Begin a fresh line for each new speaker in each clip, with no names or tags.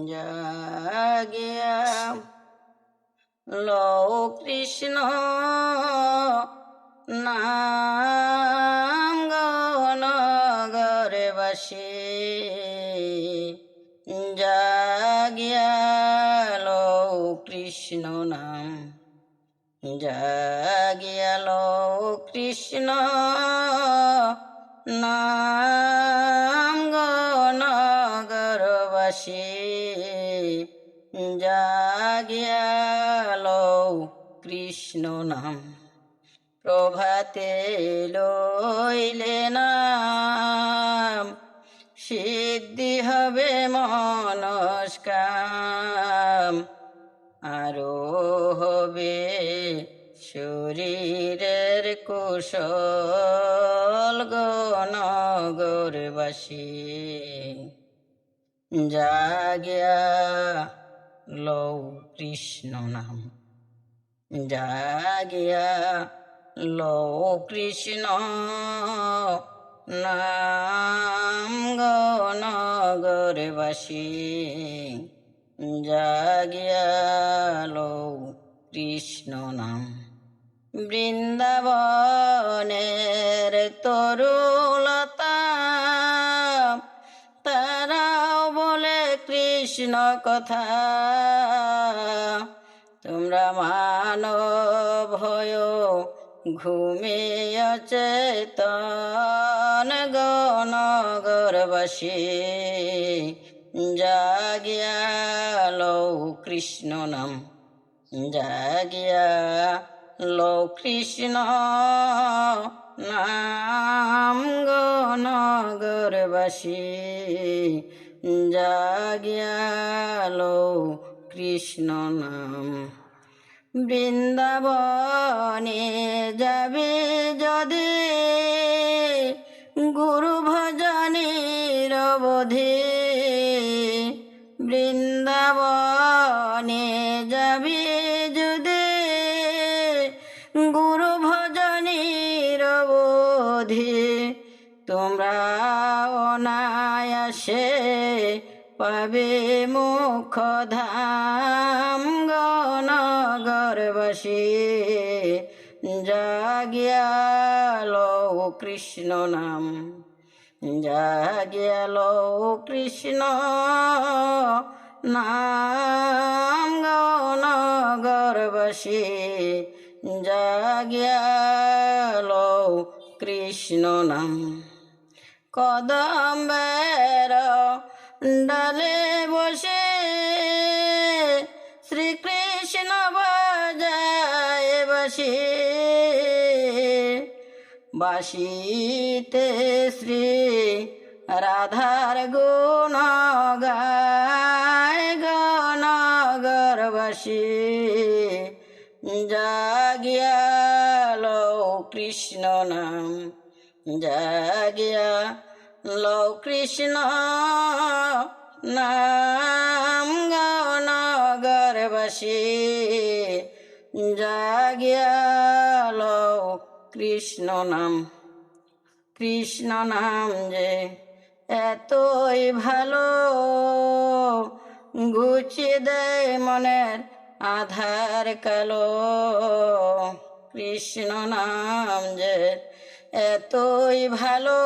জাগিয়া লও কৃষ্ণ নাম গণগরবাসী। জাগিয়া লও কৃষ্ণ নাম, জাগিয়া লও কৃষ্ণ নাম গণগরবাসী। জাগিয়া লও কৃষ্ণ নাম, প্রভাতে লইলে নাম, সিদ্ধি হবে মনস্কাম। আরো হবে শরীরের কুশল গণগরবাসী। জাগিয়া লও কৃষ্ণ নাম, জাগিয়া লও কৃষ্ণ নাম গণগরবাসী। জাগিয়া লও কৃষ্ণ নাম। বৃন্দাবনের তরুলতা তারাও বলে কৃষ্ণ কথা। তোমরা মানব হয় ঘুমিয়ে চেতন গণগরবাসী। জাগিয়া লও কৃষ্ণ নাম, জাগিয়া লও কৃষ্ণ নাম গণগরবাসী। জাগিয়া লও কৃষ্ণ নাম। বৃন্দাবনে যাবে যদি গুরু ভজনের অবধি। বৃন্দাবনে যাবে যদি গুরু ভজনের অবধি। তোমরা অনায়াসে পাবে মোক্ষধাম গণগরবাসী। জাগিয়া লও কৃষ্ণ নাম, জাগিয়া লও কৃষ্ণ নাম গণগরবাসী। জাগিয়া লও কৃষ্ণ নাম। কদম্বের ডালে বসে শ্রীকৃষ্ণ বাজায় বাঁশি। বাঁশিতে শ্রী রাধার গুণ গায় গণগরবাসী। জাগিয়া লও কৃষ্ণ নাম, জাগিয়া লও কৃষ্ণ নাম গণগরবাসী। জাগিয়া লও কৃষ্ণ নাম। কৃষ্ণ নাম যে এতই ভালো, ঘুচিয়ে দেয় মনের আধার কালো। কৃষ্ণ নাম যে এতই ভালো,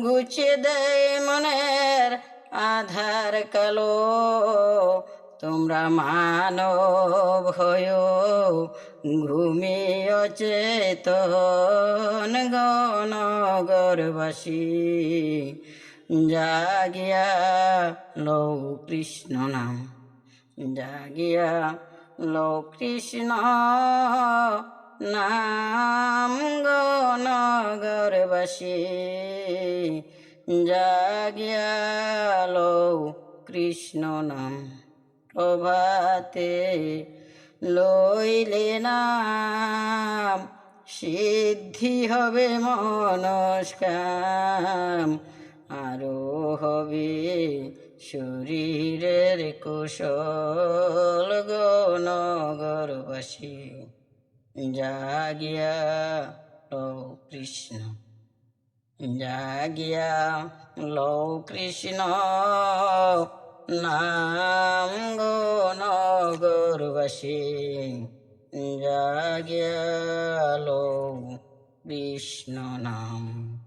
ঘুচিয়ে দেয় মনের আধার কালো। তোমরা মানব হয় ঘুমিয়ে চেতন গণগরবাসী। জাগিয়া লও কৃষ্ণ নাম, জাগিয়া লও কৃষ্ণ নাম গণগরবাসী। জাগিয়া লও কৃষ্ণ নাম। প্রভাতে লইলে নাম, সিদ্ধি হবে মনস্কাম। আরো হবে শরীরের কুশল গণগরবাসী। জাগিয়া লও কৃষ্ণ, জাগিয়া লও কৃষ্ণ নাম গো নগরবাসী, জাগিয়ালো কৃষ্ণ নাম।